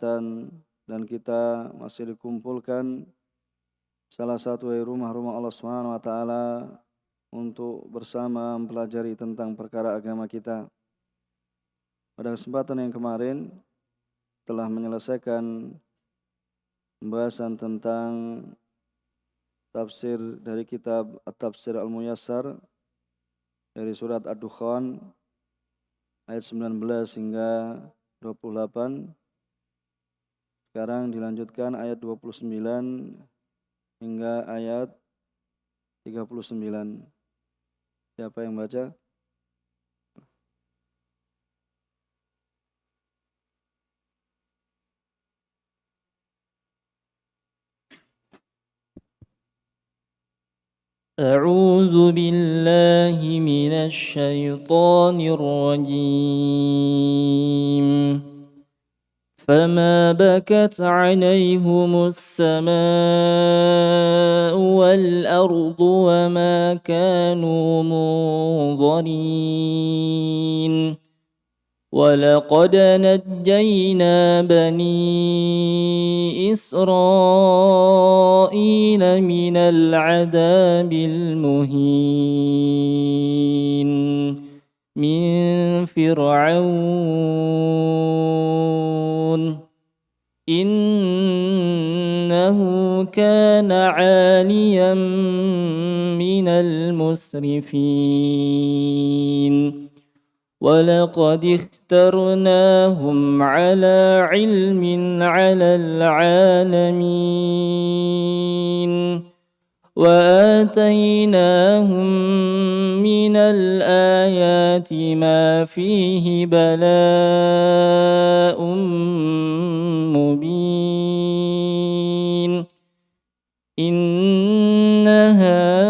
kesempatan dan kita masih dikumpulkan salah satu dari rumah-rumah Allah Subhanahu wa taala untuk bersama mempelajari tentang perkara agama kita. Pada kesempatan yang kemarin telah menyelesaikan pembahasan tentang tafsir dari kitab At-Tafsir Al-Muyassar dari surat Ad-Dukhan ayat 19 hingga 28. Sekarang dilanjutkan ayat 29 hingga ayat 39. Siapa yang baca? أعوذ بالله من الشيطان الرجيم فما بكت عليهم السماء والأرض وما كانوا منظرين ولقد نجينا بني إسرائيل من العذاب المهين من فرعون إنه كان عاليا من المسرفين ولقد اخترناهم على علم على العالمين وآتيناهم من الآيات ما فيه بلاء مبين إن هؤلاء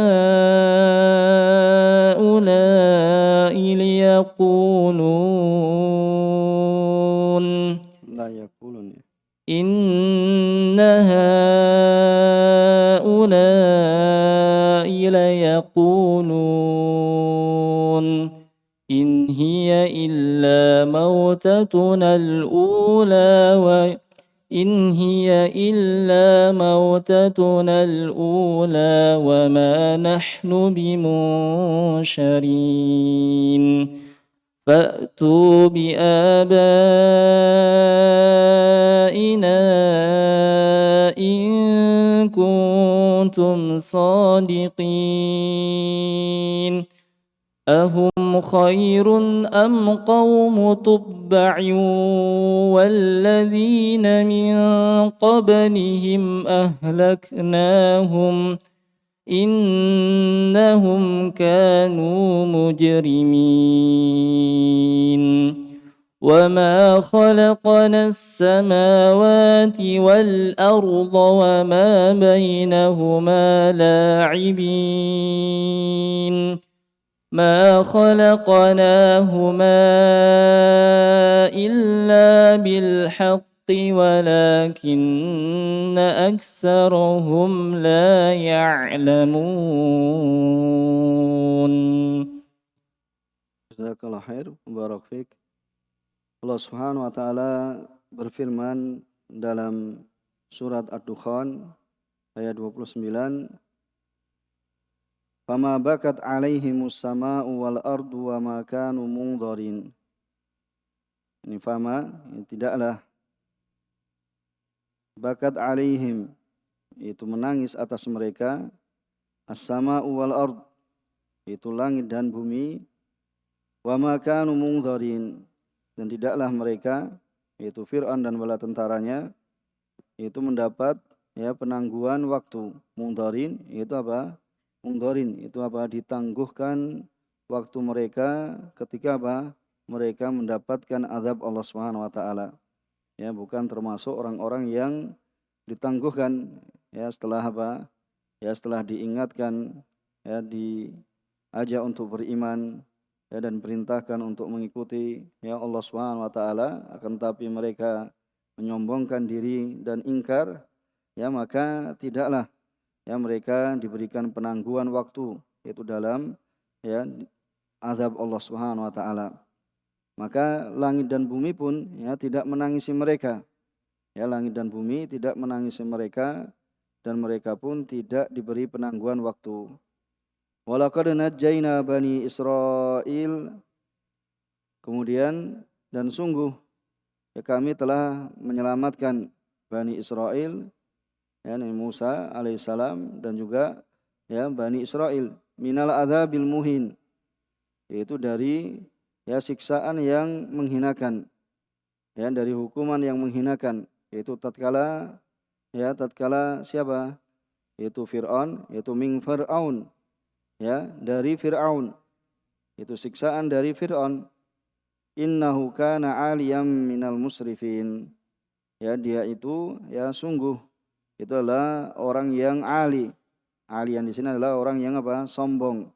إن هؤلاء ليقولون إن هي إلا موتتنا الأولى وما نحن بمنشرين فأتوا بآبائنا إن كنتم صادقين أهم خير أم قوم تبع والذين من قبلهم أهلكناهم إنهم كانوا مجرمين وما خلقنا السماوات والأرض وما بينهما لاعبين ما خلقناهما إلا بالحق ولكن أكثرهم لا يعلمون. Jazakallahu khair, barak fiik. Allah Subhanahu wa taala berfirman dalam surat Ad-Dukhan ayat 29, "Fama bakat 'alaihimus sama'u wal ardu wa ma kanu munzarin." Ini fama, ini tidaklah bakat 'alaihim, itu menangis atas mereka, as-sama'u wal ard, itu langit dan bumi, wa ma kanu munzarin, dan tidaklah mereka, yaitu Fir'aun dan bala tentaranya, itu mendapat penangguhan waktu. Munzarin itu apa? Munzarin itu apa? Ditangguhkan waktu mereka ketika apa? Mereka mendapatkan azab Allah Subhanahu wa taala. Ya, bukan termasuk orang-orang yang ditangguhkan setelah apa? Setelah diingatkan, diajak untuk beriman, dan perintahkan untuk mengikuti Allah Subhanahu wa taala, akan tapi mereka menyombongkan diri dan ingkar, maka tidaklah mereka diberikan penangguhan waktu, yaitu dalam azab Allah Subhanahu wa taala. Maka langit dan bumi pun tidak menangisi mereka. Ya, langit dan bumi tidak menangisi mereka dan mereka pun tidak diberi penangguhan waktu. Walaqad najjayna bani Israil, kemudian dan sungguh ya kami telah menyelamatkan Bani Israel, ya Nabi Musa alaihissalam dan juga ya Bani Israel minal adzabil muhin, yaitu dari ya siksaan yang menghinakan, ya dari hukuman yang menghinakan, yaitu tatkala siapa? Yaitu Fir'aun, yaitu min Fir'aun, ya dari Fir'aun, itu siksaan dari Fir'aun. Innahu kana 'aliyan minal musrifin. Ya dia itu ya sungguh itu adalah orang yang ali. Alian di sini adalah orang yang apa? Sombong.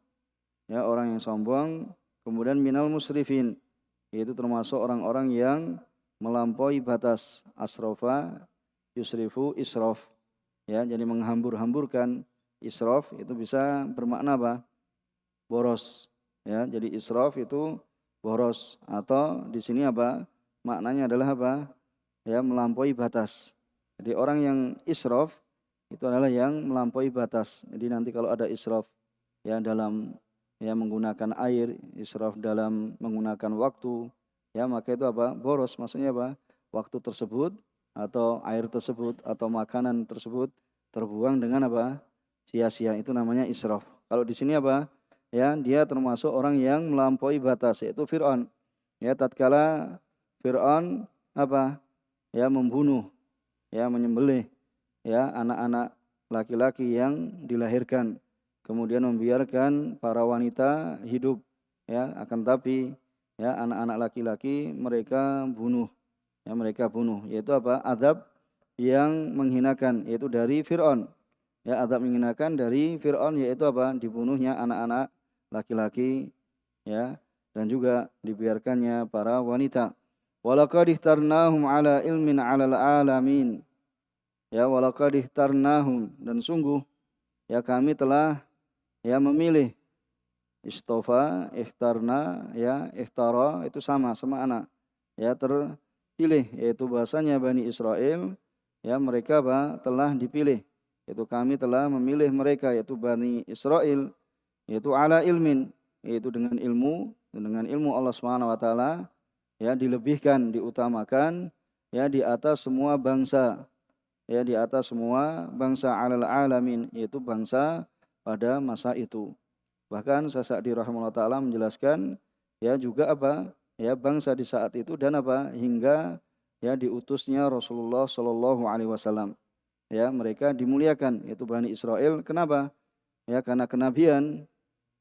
Ya, orang yang sombong. Kemudian minal musrifin, yaitu termasuk orang-orang yang melampaui batas. Asrofa yusrifu israf. Ya, jadi menghambur-hamburkan. Israf itu bisa bermakna apa? Boros. Ya, jadi israf itu boros, atau di sini apa? Maknanya adalah apa? Ya, melampaui batas. Jadi orang yang israf itu adalah yang melampaui batas. Jadi nanti kalau ada israf ya dalam ya menggunakan air, israf dalam menggunakan waktu, ya maka itu apa? Boros. Maksudnya apa? Waktu tersebut atau air tersebut atau makanan tersebut terbuang dengan apa? Sia-sia. Itu namanya israf. Kalau di sini apa? Ya, dia termasuk orang yang melampaui batas, yaitu Fir'aun. Ya, tatkala Fir'aun apa? Ya, membunuh, ya menyembelih ya anak-anak laki-laki yang dilahirkan, kemudian membiarkan para wanita hidup, ya akan tapi ya anak-anak laki-laki mereka bunuh, yaitu apa? Azab yang menghinakan, yaitu dari Fir'aun. Ya, azab menghinakan dari Fir'aun, yaitu apa? Dibunuhnya anak-anak laki-laki, ya, dan juga dibiarkannya para wanita. Walaqad ikhtarnahum ala ilmin 'alal alamin. Ya, walaqad ikhtarnahum, dan sungguh ya kami telah ya memilih. Istofa, ikhtarna, ya ikhtara itu sama anak. Ya, terpilih, yaitu bahasanya Bani Israel, ya mereka apa? Telah dipilih. Yaitu kami telah memilih mereka, yaitu Bani Israel, yaitu ala ilmin, yaitu dengan ilmu Allah Subhanahu wa taala, ya dilebihkan, diutamakan ya di atas semua bangsa, ya di atas semua bangsa alal alamin, yaitu bangsa pada masa itu. Bahkan Sa'di rahimahullah taala menjelaskan ya juga apa? Ya bangsa di saat itu dan apa? Hingga ya diutusnya Rasulullah sallallahu alaihi wasallam. Ya, mereka dimuliakan, yaitu Bani Israel. Kenapa? Ya karena kenabian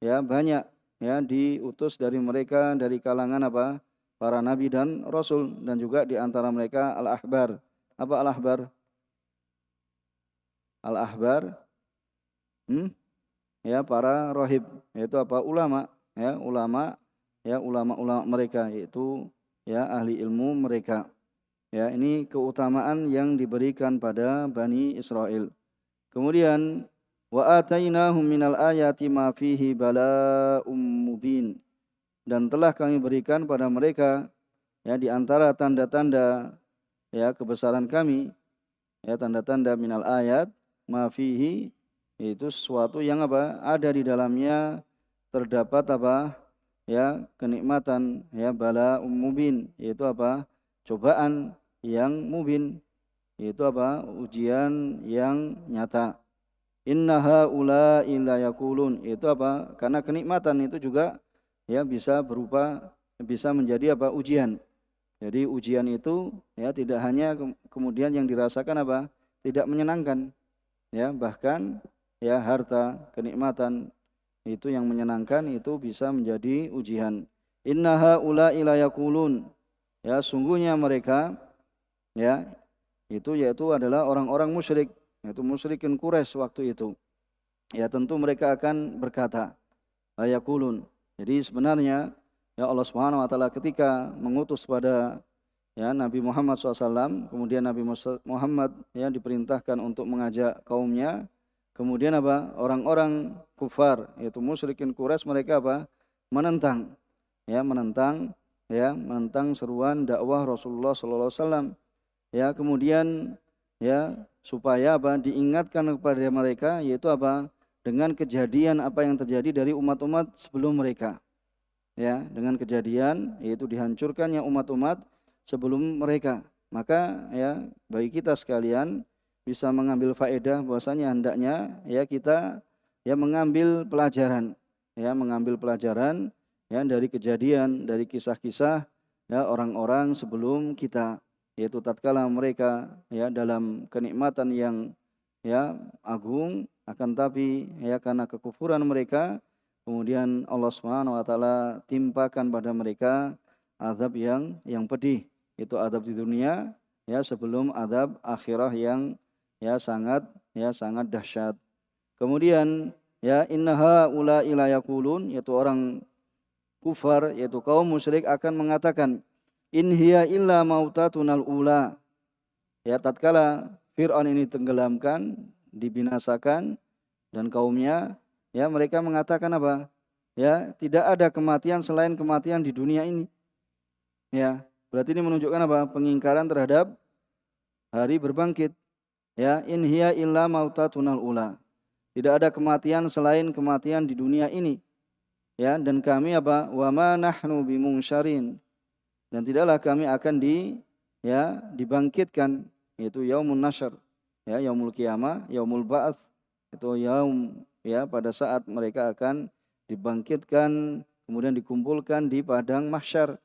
ya banyak ya diutus dari mereka dari kalangan apa? Para nabi dan rasul, dan juga di antara mereka al-ahbar. Apa al-ahbar? Al-ahbar ya para rohib, yaitu apa? Ulama, ya ulama mereka, yaitu ya ahli ilmu mereka. Ya, ini keutamaan yang diberikan pada Bani Israel. Kemudian wa atainahum minal ayati ma fihi bala'um mubin, dan telah kami berikan pada mereka ya di antara tanda-tanda ya kebesaran kami, ya tanda-tanda minal ayat ma fihi, itu sesuatu yang apa? Ada di dalamnya terdapat apa? Ya kenikmatan, ya bala'um mubin, yaitu apa? Cobaan yang mubin, yaitu apa? Ujian yang nyata. Inna haula'i la yaqulun, itu apa? Karena kenikmatan itu juga ya bisa menjadi apa? Ujian. Jadi ujian itu ya tidak hanya kemudian yang dirasakan apa? Tidak menyenangkan. Ya, bahkan ya harta, kenikmatan itu yang menyenangkan itu bisa menjadi ujian. Inna haula'i la yaqulun. Ya, sungguhnya mereka ya itu yaitu adalah orang-orang musyrik, yaitu musyrikin Quraisy waktu itu. Ya tentu mereka akan berkata la yaqulun. Jadi sebenarnya ya Allah Subhanahu wa taala ketika mengutus pada ya Nabi Muhammad SAW, kemudian Nabi Muhammad ya diperintahkan untuk mengajak kaumnya, kemudian apa? Orang-orang kufar yaitu musyrikin Quraisy mereka apa? Menentang menentang seruan dakwah Rasulullah sallallahu alaihi wasallam. ya kemudian ya supaya apa diingatkan kepada mereka, yaitu apa dengan kejadian apa yang terjadi dari umat-umat sebelum mereka, ya dengan kejadian yaitu dihancurkannya umat-umat sebelum mereka. Maka ya bagi kita sekalian bisa mengambil faedah bahwasanya hendaknya ya kita ya mengambil pelajaran ya dari kejadian, dari kisah-kisah ya orang-orang sebelum kita, yaitu tatkala mereka ya dalam kenikmatan yang ya agung, akan tapi ya karena kekufuran mereka kemudian Allah Subhanahu wa taala timpakan pada mereka azab yang pedih. Itu azab di dunia ya sebelum azab akhirah yang sangat dahsyat. Kemudian ya innaha ula ila yaqulun, yaitu orang kufar yaitu kaum musyrik akan mengatakan in hiya illa mautatunal ula. Ya tatkala Fir'aun ini tenggelamkan, dibinasakan dan kaumnya, ya mereka mengatakan apa? Ya, tidak ada kematian selain kematian di dunia ini. Ya, berarti ini menunjukkan apa? Pengingkaran terhadap hari berbangkit. Ya, in hiya illa mautatunal ula. Tidak ada kematian selain kematian di dunia ini. Ya, dan kami apa? Wa ma nahnu bimungsyarin. Dan tidaklah kami akan dibangkitkan, yaitu yaumun nasyr. Ya, yaumul qiyamah, yaumul ba'ats. Itu yaum ya pada saat mereka akan dibangkitkan kemudian dikumpulkan di padang mahsyar,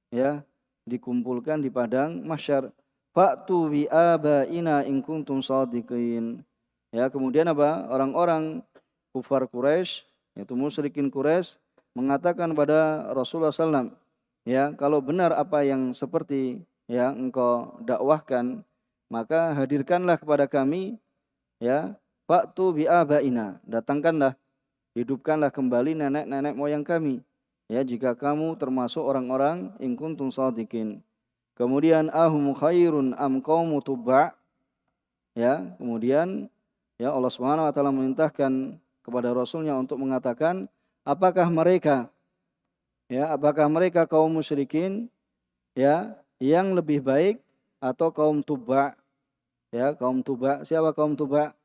ya dikumpulkan di padang mahsyar. Fa'tu bi abaina in kuntum shadiqin. Ya kemudian apa orang-orang kufar Quraisy yaitu musyrikin Quraisy mengatakan pada Rasulullah SAW, ya kalau benar apa yang seperti yang engkau dakwahkan, maka hadirkanlah kepada kami ya fa'tu bi abaina, datangkanlah, hidupkanlah kembali nenek-nenek moyang kami. Ya jika kamu termasuk orang-orang in kuntum shadiqin. Kemudian ahum khairun am qaumu tubba. Ya, kemudian ya Allah Subhanahu wa taala memerintahkan kepada rasulnya untuk mengatakan apakah mereka kaum musyrikin ya yang lebih baik atau kaum tubba? Ya, kaum tubba. Siapa kaum tubba?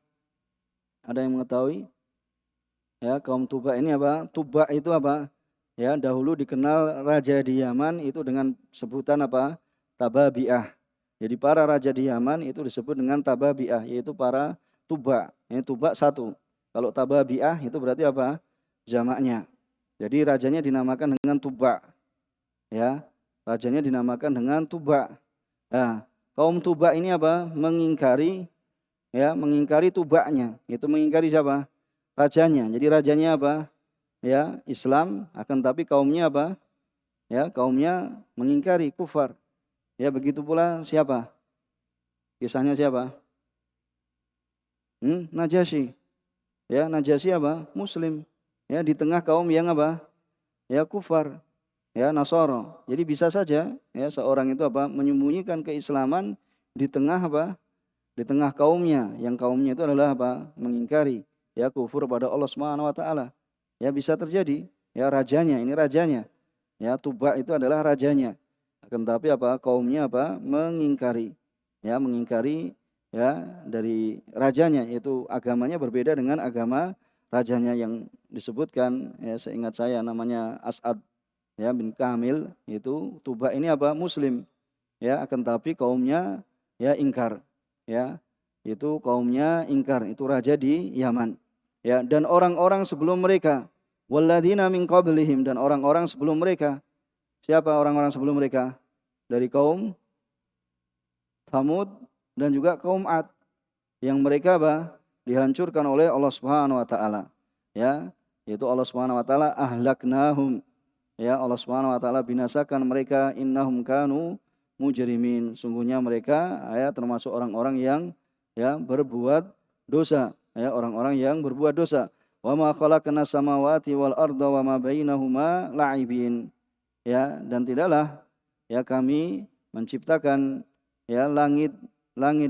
Ada yang mengetahui? Ya, kaum Tuba ini apa? Tuba itu apa? Ya, dahulu dikenal raja di Yaman itu dengan sebutan apa? Tababi'ah. Jadi para raja di Yaman itu disebut dengan Tababi'ah, yaitu para Tuba. Ini Tuba satu. Kalau Tababi'ah itu berarti apa? Jamaknya. Jadi rajanya dinamakan dengan Tuba. Ya, rajanya dinamakan dengan Tuba. Nah, kaum Tuba ini apa? Mengingkari Tuba'nya. Itu mengingkari siapa? Rajanya. Jadi rajanya apa? Ya, Islam, akan tapi kaumnya apa? Ya, kaumnya mengingkari, kufar. Ya, begitu pula siapa? Kisahnya siapa? Najasyi. Ya, Najasyi apa? Muslim. Ya, di tengah kaum yang apa? Ya, kufar. Ya, Nasara. Jadi bisa saja ya seorang itu apa? Menyembunyikan keislaman di tengah apa? Di tengah kaumnya, yang kaumnya itu adalah apa? Mengingkari ya kufur pada Allah Subhanahu wa taala. Ya bisa terjadi, ya rajanya, ini rajanya. Ya Tuba itu adalah rajanya. Akan tapi apa? Kaumnya apa? Mengingkari. Ya, mengingkari ya dari rajanya, yaitu agamanya berbeda dengan agama rajanya yang disebutkan ya seingat saya namanya As'ad ya bin Kamil, itu Tuba ini apa? Muslim. Ya, akan tapi kaumnya ya ingkar. Ya, itu kaumnya ingkar, itu raja di Yaman. Ya, dan orang-orang sebelum mereka, walladzina min qablihim, dan orang-orang sebelum mereka. Siapa orang-orang sebelum mereka? Dari kaum Thamud dan juga kaum Ad, yang mereka apa? Dihancurkan oleh Allah Subhanahu wa taala. Ya, yaitu Allah Subhanahu wa taala ahlaknahum. Ya, Allah Subhanahu wa taala binasakan mereka, innahum kanu mujrimin. Sungguhnya mereka ya termasuk orang-orang yang ya berbuat dosa, ya orang-orang yang berbuat dosa. Wa ma khalaqnas samawati wal arda wa ma bainahuma la'ibin. Ya, dan tidaklah ya kami menciptakan ya langit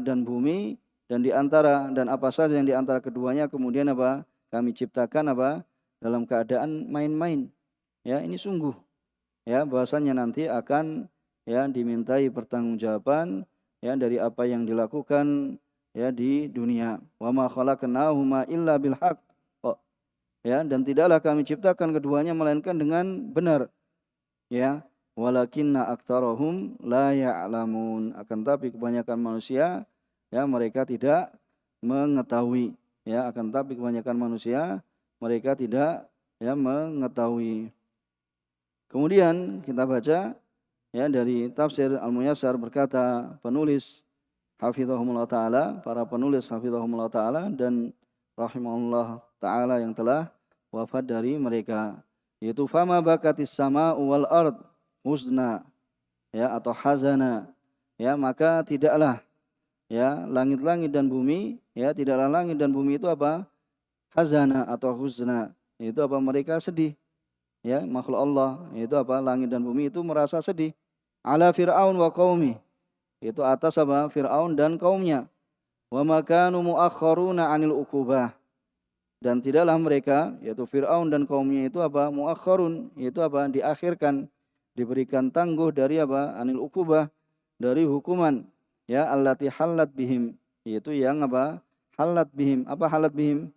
dan bumi dan apa saja yang di antara keduanya kemudian apa? Kami ciptakan apa? Dalam keadaan main-main. Ya, ini sungguh ya bahwasanya nanti akan ya dimintai pertanggungjawaban ya dari apa yang dilakukan ya di dunia. Wa ma khalaqnahuma illa bil haqq. Oh, ya, dan tidaklah kami ciptakan keduanya melainkan dengan benar. Ya, walakinna aktsarahum la ya'lamun. Akan tapi kebanyakan manusia ya mereka tidak mengetahui. Ya, akan tapi kebanyakan manusia mereka tidak ya mengetahui. Kemudian kita baca ya dari tafsir Al-Muyassar berkata penulis hafizahumullah taala, para penulis hafizahumullah taala dan rahimahullah taala yang telah wafat dari mereka, yaitu fama bakatis sama wal ard huzna ya atau hazana, ya maka tidaklah ya langit-langit dan bumi, ya tidaklah langit dan bumi itu apa? Hazana atau huzna, itu apa? Mereka sedih. Ya, makhluk Allah itu apa? Langit dan bumi itu merasa sedih. Ala Fir'aun wa qaumi, itu atas apa? Fir'aun dan kaumnya. Wa makanu muakharuna 'anil uqubah, dan tidaklah mereka yaitu Fir'aun dan kaumnya itu apa? Muakharun, itu apa? Diakhirkan, diberikan tangguh dari apa? Anil uqubah, dari hukuman. Ya, allati halat bihim, yaitu yang apa? Halat bihim. Apa halat bihim?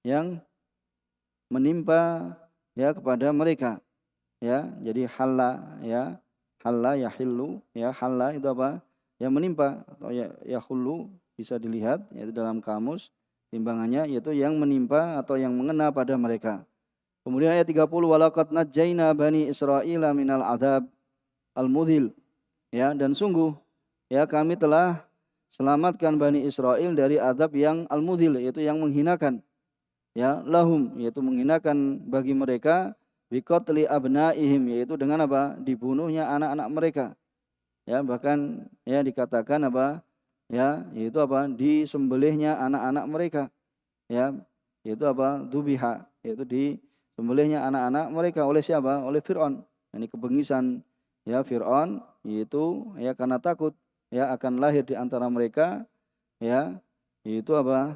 Yang menimpa ya kepada mereka. Ya, jadi halla ya, halla yahillu ya, halla itu apa? Yang menimpa atau ya yahullu, bisa dilihat yaitu dalam kamus timbangannya, yaitu yang menimpa atau yang mengena pada mereka. Kemudian ayat 30, walaqad najjayna bani Israila minal adzab al-mudhil. Ya, dan sungguh ya kami telah selamatkan Bani Israel dari azab yang al-mudhil, yaitu yang menghinakan. Ya, lahum, yaitu menghinakan bagi mereka, biqatli abnaihim, yaitu dengan apa? Dibunuhnya anak-anak mereka. Ya, bahkan ya dikatakan apa? Ya, yaitu apa? Disembelihnya anak-anak mereka. Ya, yaitu apa? Dubiha, yaitu disembelihnya anak-anak mereka oleh siapa? Oleh Fir'aun. Ini kebengisan ya Fir'aun, yaitu ya karena takut ya akan lahir di antara mereka ya, yaitu apa?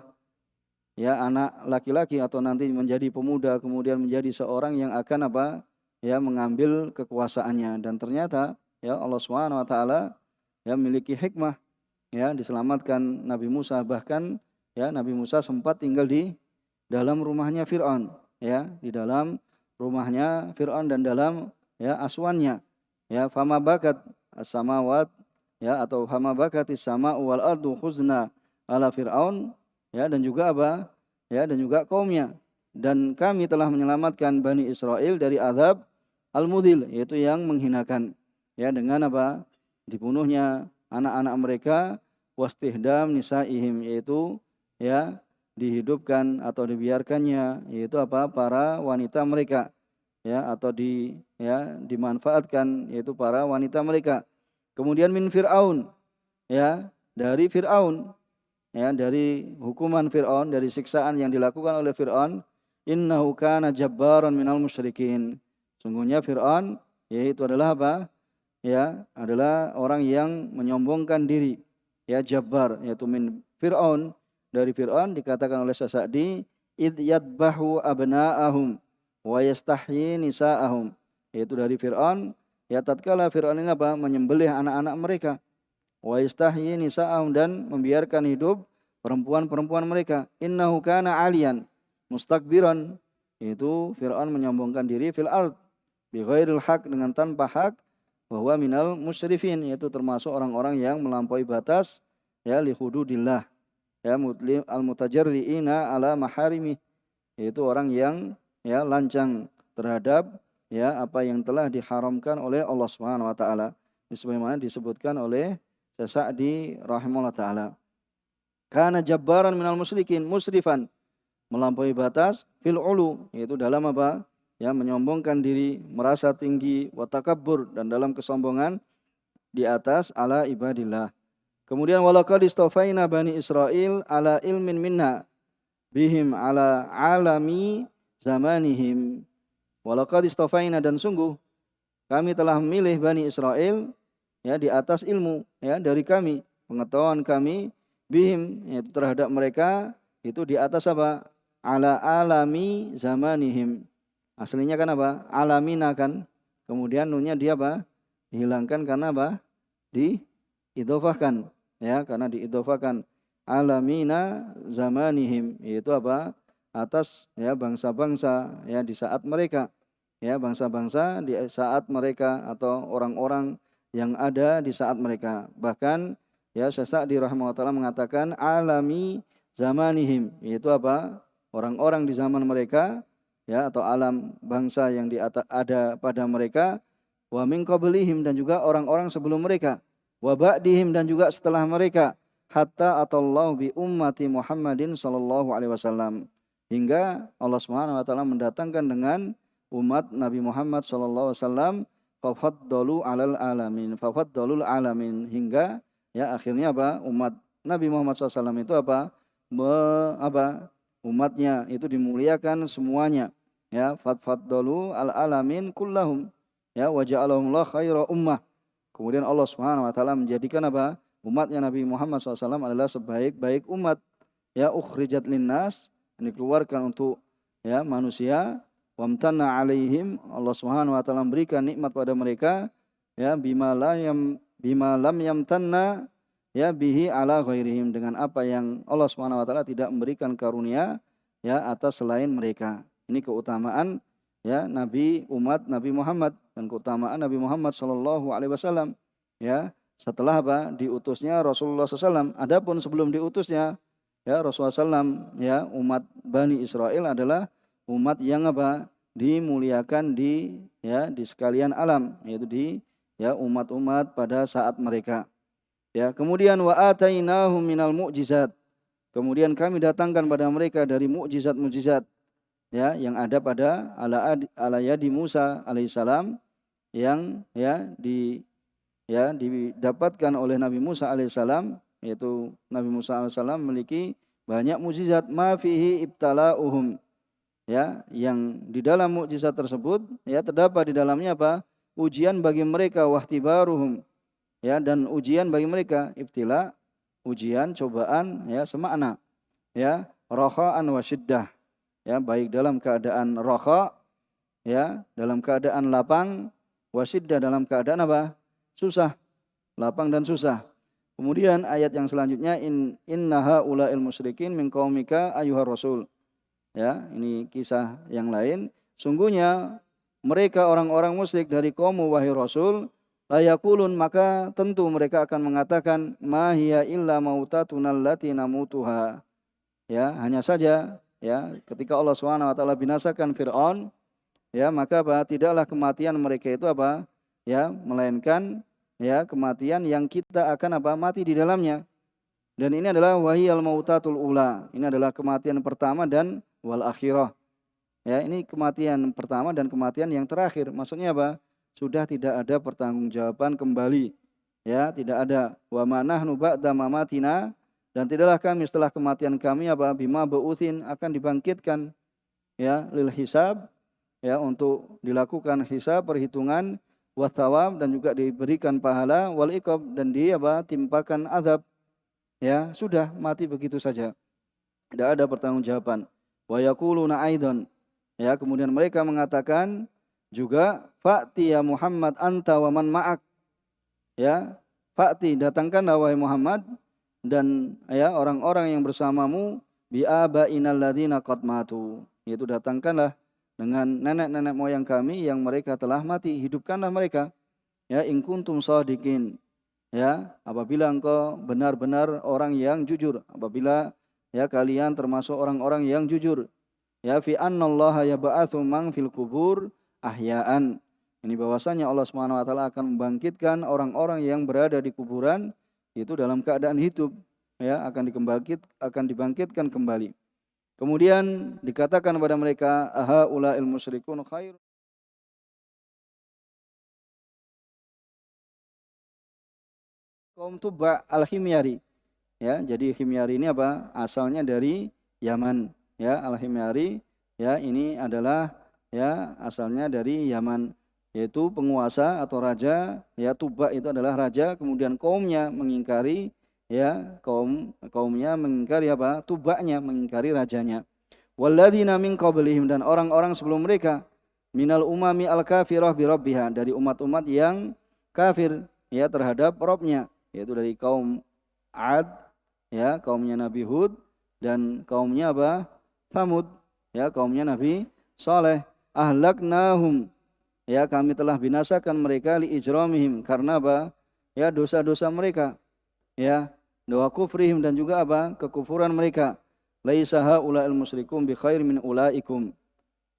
Ya anak laki-laki atau nanti menjadi pemuda, kemudian menjadi seorang yang akan apa? Ya mengambil kekuasaannya. Dan ternyata ya Allah Subhanahu wa taala ya memiliki hikmah ya diselamatkan Nabi Musa, bahkan ya Nabi Musa sempat tinggal di dalam rumahnya Fir'aun, ya, di dalam rumahnya Fir'aun dan dalam ya aswannya. Ya, fama bakat as-samawat ya atau fama bakatis sama wal ardu khuzna ala Fir'aun, ya, dan juga apa? Ya, dan juga kaumnya. Dan kami telah menyelamatkan Bani Israel dari azab al-mudhil, yaitu yang menghinakan. Ya, dengan apa? Dibunuhnya anak-anak mereka, wastihdam nisaihim, yaitu ya dihidupkan atau dibiarkannya, yaitu apa? Para wanita mereka. Ya, atau dimanfaatkan, yaitu para wanita mereka. Kemudian min Fir'aun, ya, dari Fir'aun, ya, dari hukuman Fir'aun, dari siksaan yang dilakukan oleh Fir'aun, innahu kana jabbaran minal musyrikin. Sungguhnya Fir'aun yaitu adalah apa? Ya, adalah orang yang menyombongkan diri. Ya, jabbar, yaitu min Fir'aun, dari Fir'aun dikatakan oleh Sa'di, id yadbahu abna'ahum wa yastahyi nisa'ahum. Yaitu dari Fir'aun, ya tatkala Fir'aun ini apa? Menyembelih anak-anak mereka. Wa yastahyi nisa'ahum, dan membiarkan hidup perempuan-perempuan mereka. Innahu kana 'aliyan mustakbiran, itu Fir'aun menyombongkan diri fil ard bi ghairil haq, dengan tanpa hak, bahwa minal musyrifin, yaitu termasuk orang-orang yang melampaui batas ya li hududillah, ya al mutajarriina ala maharimi, yaitu orang yang ya lancang terhadap ya apa yang telah diharamkan oleh Allah Subhanahu wa taala. Sebagaimana disebutkan oleh Sa'di rahimahullah taala. Kana jabbaran minal musyrikin musrifan, melampaui batas, fil ulu, yaitu dalam apa? Ya menyombongkan diri, merasa tinggi, wa takabbur, dan dalam kesombongan di atas ala ibadillah. Kemudian walaqad istafaina bani Israil ala ilmin minna bihim ala alami zamanihim. Walaqad istafaina, dan sungguh kami telah memilih Bani Israel ya di atas ilmu ya dari kami, pengetahuan kami, bihim, yaitu terhadap mereka, itu di atas apa? Ala alami zamanihim. Aslinya kan apa? Alamina kan. Kemudian nunnya dia apa? Dihilangkan karena apa? diidhofahkan, ya, karena diidhofahkan alamina zamanihim, yaitu apa? Atas ya bangsa-bangsa ya di saat mereka, ya bangsa-bangsa di saat mereka atau orang-orang yang ada di saat mereka. Bahkan ya Syekh Sa'di rahimahullah taala mengatakan alami zamanihim, yaitu apa? Orang-orang di zaman mereka, ya, atau alam bangsa yang ada pada mereka, wa min qablihim, dan juga orang-orang sebelum mereka, wa ba'dihim, dan juga setelah mereka, hatta atallahu bi ummati Muhammadin sallallahu alaihi wasallam, hingga Allah Subhanahu wa taala mendatangkan dengan umat Nabi Muhammad sallallahu alaihi wasallam, fafaddalu alal alamin, fafaddalul alamin, hingga ya akhirnya apa? Umat Nabi Muhammad SAW itu apa? Umatnya itu dimuliakan semuanya, ya, faddalu al alamin kullahum, ya, wa ja'alahumullah khaira ummah. Kemudian Allah Subhanahu wa taala menjadikan apa? Umatnya Nabi Muhammad SAW adalah sebaik-baik umat, ya, ukhrijat linnas, yang dikeluarkan untuk ya manusia, wamtanna alaihim, Allah Subhanahu wa taala memberikan nikmat pada mereka, ya, bima lam yamtanna ya bihi ala ghairihim, dengan apa yang Allah Subhanahu wa taala tidak memberikan karunia ya atas selain mereka. Ini keutamaan ya umat Nabi Muhammad, dan keutamaan Nabi Muhammad sallallahu alaihi wasallam, ya, setelah apa? Diutusnya Rasulullah SAW. Adapun sebelum diutusnya ya Rasulullah SAW, ya, umat Bani Israel adalah umat yang apa? Dimuliakan di sekalian alam, yaitu di ya umat-umat pada saat mereka. Ya, kemudian wa atainahum minal mu'jizat. Kemudian kami datangkan pada mereka dari mukjizat-mukjizat, ya, yang ada pada ala yadi Musa alaihissalam, yang didapatkan oleh Nabi Musa alaihissalam, yaitu Nabi Musa alaihissalam memiliki banyak mukjizat, ma fihi ibtala'uhum, ya, yang di dalam mukjizat tersebut ya terdapat di dalamnya apa? Ujian bagi mereka, wahtibaruhum, ya, dan ujian bagi mereka, ibtila, ujian, cobaan, ya, semakna, ya, rakha'an wa syiddah, ya, baik dalam keadaan rakha, ya, dalam keadaan lapang, wa syiddah, dalam keadaan apa? Susah, lapang dan susah. Kemudian ayat yang selanjutnya, inna haula'il musyrikin min qaumika ayyuhar rasul, ya, ini kisah yang lain. Sungguhnya mereka orang-orang musyrik dari kaummu wahai Rasul, la yaqulun, maka tentu mereka akan mengatakan, ma hiya illa mautatuna allati namutuha, ya, hanya saja ya ketika Allah Subhanahu wa taala binasakan Firaun, ya, maka apa? Tidaklah kematian mereka itu apa? Ya, melainkan ya kematian yang kita akan apa? Mati di dalamnya. Dan ini adalah wahiyal mautatul ula, ini adalah kematian pertama dan wal akhirah. Ya, ini kematian pertama dan kematian yang terakhir. Maksudnya apa? Sudah tidak ada pertanggungjawaban kembali. Ya, tidak ada wa manahnu ba'da mamatina, dan tidaklah kami setelah kematian kami apa? Bima ba'utsin, akan dibangkitkan ya lil hisab, ya, untuk dilakukan hisab, perhitungan, wa thawab, dan juga diberikan pahala, wal iqab, dan timpakan azab. Ya, sudah mati begitu saja. Tidak ada pertanggungjawaban. Wa yaquluna aidan, ya, kemudian mereka mengatakan juga, fa'ti ya Muhammad anta wa man ma'ak, ya, fa'ti, datangkanlah wahai Muhammad, dan ya orang-orang yang bersamamu, bi abainal ladzina qad matu, yaitu datangkanlah dengan nenek-nenek moyang kami yang mereka telah mati, hidupkanlah mereka, ya, in kuntum shadiqin, ya, apabila engkau benar-benar orang yang jujur, apabila ya kalian termasuk orang-orang yang jujur, ya, fi annallaha yab'atsu man fil qubur ahya'an, ini bahwasanya Allah Subhanahu wa taala akan membangkitkan orang-orang yang berada di kuburan itu dalam keadaan hidup, ya, akan dibangkitkan kembali. Kemudian dikatakan kepada mereka, aha ulail musyrikun khair, kaum Tuba al-Himyari, ya, jadi Himyari ini apa? Asalnya dari Yaman, ya, al-Himyari, ya, ini adalah ya asalnya dari Yaman, yaitu penguasa atau raja, ya, Tuba itu adalah raja, kemudian kaumnya mengingkari, ya, kaumnya mengingkari apa? Tubanya mengingkari rajanya. Walladzina min qablihim, dan orang-orang sebelum mereka, minal umami al-kafirah bi rabbiha, dari umat-umat yang kafir, ya terhadap Robnya, yaitu dari kaum Ad, ya kaumnya Nabi Hud, dan kaumnya apa? Thamud, ya kaumnya Nabi Saleh. Ahlaknahum, ya kami telah binasakan mereka li ijramihim, karena apa? Ya dosa-dosa mereka, ya doa kufrihim, dan juga apa? Kekufuran mereka. Laisa haula'il musyrikum bi khair min ulaikum.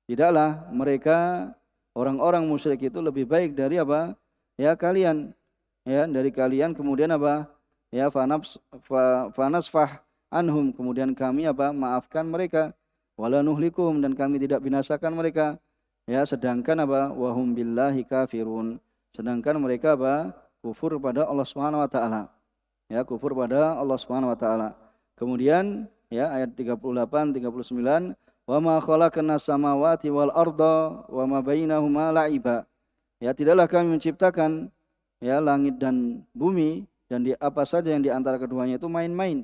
Tidaklah mereka orang-orang musyrik itu lebih baik dari apa? Ya kalian, ya dari kalian. Kemudian apa? Ya fanasfah anhum, kemudian kami apa? Maafkan mereka. Wala nuhlikum, dan kami tidak binasakan mereka. Ya sedangkan apa? Wahum billahi kafirun, sedangkan mereka apa? Kufur pada Allah Subhanahu wa taala. Ya kufur pada Allah Subhanahu wa taala. Kemudian ya ayat 38 39, wa ma khalaqnas samawati wal arda wa ma bainahuma la'iba. Ya tidaklah kami menciptakan ya langit dan bumi dan di apa saja yang di antara keduanya itu main-main.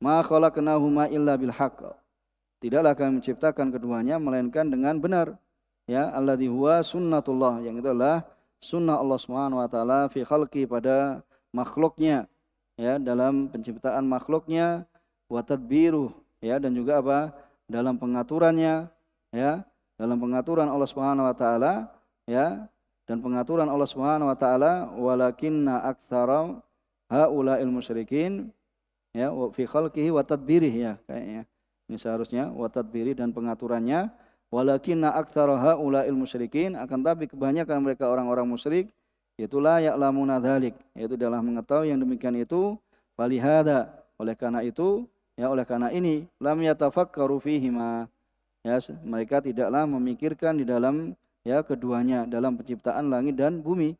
Ma khalaqnahuma illa bil haqq. Tidaklah kami menciptakan keduanya melainkan dengan benar. Ya alladzi huwa sunnatullah, yang itu adalah sunnah Allah Subhanahu wa taala fi khalqi, pada makhluknya, ya dalam penciptaan makhluknya, wa tadbiruh, ya dan juga apa? Dalam pengaturannya, ya dalam pengaturan Allah Subhanahu wa taala, ya dan pengaturan Allah Subhanahu wa taala. Walakinna aktsara haula'il musyrikin, ya fi khalqihi wa tadbirih, ya kayaknya ini seharusnya wa tadbiri dan pengaturannya. Walakinna aktsara haula'il musyrikin, akan tapi kebanyakan mereka orang-orang musyrik, itulah ya'lamuna dzalik, yaitu adalah mengetahui yang demikian itu. Falihada, oleh karena itu, ya oleh karena ini, lam yatafakkaru fihima, ya mereka tidaklah memikirkan di dalam ya keduanya, dalam penciptaan langit dan bumi.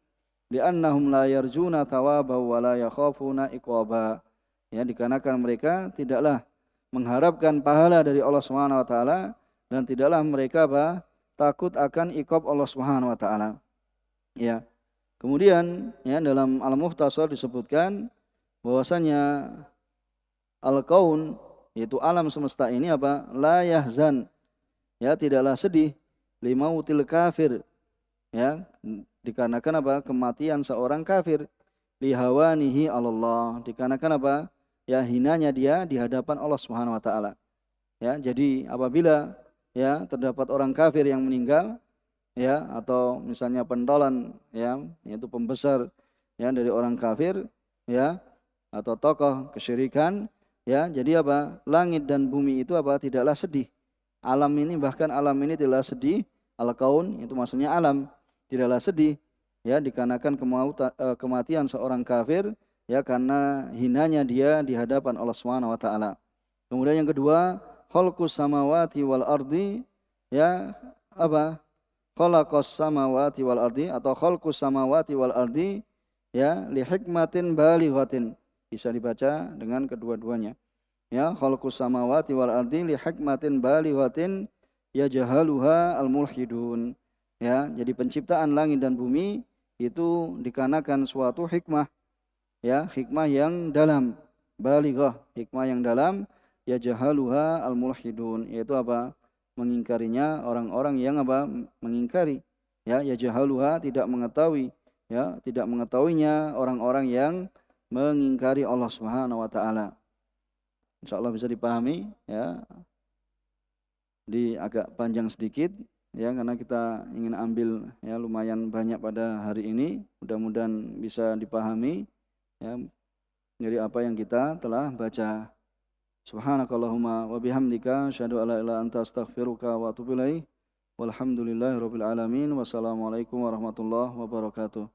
Li'annahum la yarjuna thawaba wa la yakhafuna iqaba, ya dikarenakan mereka tidaklah mengharapkan pahala dari Allah Subhanahu wa taala, dan tidaklah mereka apa? Takut akan iqab Allah Subhanahu wa taala. Ya. Kemudian ya dalam Al-Mukhtasar disebutkan bahwasanya al-kaun, yaitu alam semesta ini apa? La yahzan, ya tidaklah sedih, limautil kafir, ya dikarenakan apa? Kematian seorang kafir. Lihawanihi Allah, dikarenakan apa? Ya hinanya dia di hadapan Allah Subhanahu wa taala. Ya, jadi apabila ya terdapat orang kafir yang meninggal, ya atau misalnya pentolan, ya yaitu pembesar ya dari orang kafir, ya atau tokoh kesyirikan, ya jadi apa? Langit dan bumi itu apa? Tidaklah sedih. Alam ini, bahkan alam ini tidaklah sedih. Al-kaun itu maksudnya alam, tidaklah sedih, ya dikarenakan kematian seorang kafir, ya karena hinanya dia di hadapan Allah Subhanahu wa taala. Kemudian yang kedua, khalqus samawati wal ardi, ya apa? Khalaqas samawati wal ardi atau khalqus samawati wal ardi, ya li hikmatin balighatin, bisa dibaca dengan kedua-duanya. Ya, khalqus samawati wal ardi li hikmatin balighatin yajhaluha al mulhidun. Ya, jadi penciptaan langit dan bumi itu dikarenakan suatu hikmah, ya hikmah yang dalam, balighah, hikmah yang dalam, ya jahaluha al-mulhidun, yaitu apa? Mengingkarinya orang-orang yang apa? Mengingkari. Ya jahaluha, tidak mengetahui, ya tidak mengetahuinya orang-orang yang mengingkari Allah Subhanahu wa taala. Insyaallah bisa dipahami, ya. Di agak panjang sedikit, ya karena kita ingin ambil ya lumayan banyak pada hari ini. Mudah-mudahan bisa dipahami ya dari apa yang kita telah baca. Subhanakallahumma wa bihamdika asyhadu an la ilaha illa anta astaghfiruka wa atubu ilaik. Walhamdulillahirabbil alamin. Wassalamualaikum warahmatullahi wabarakatuh.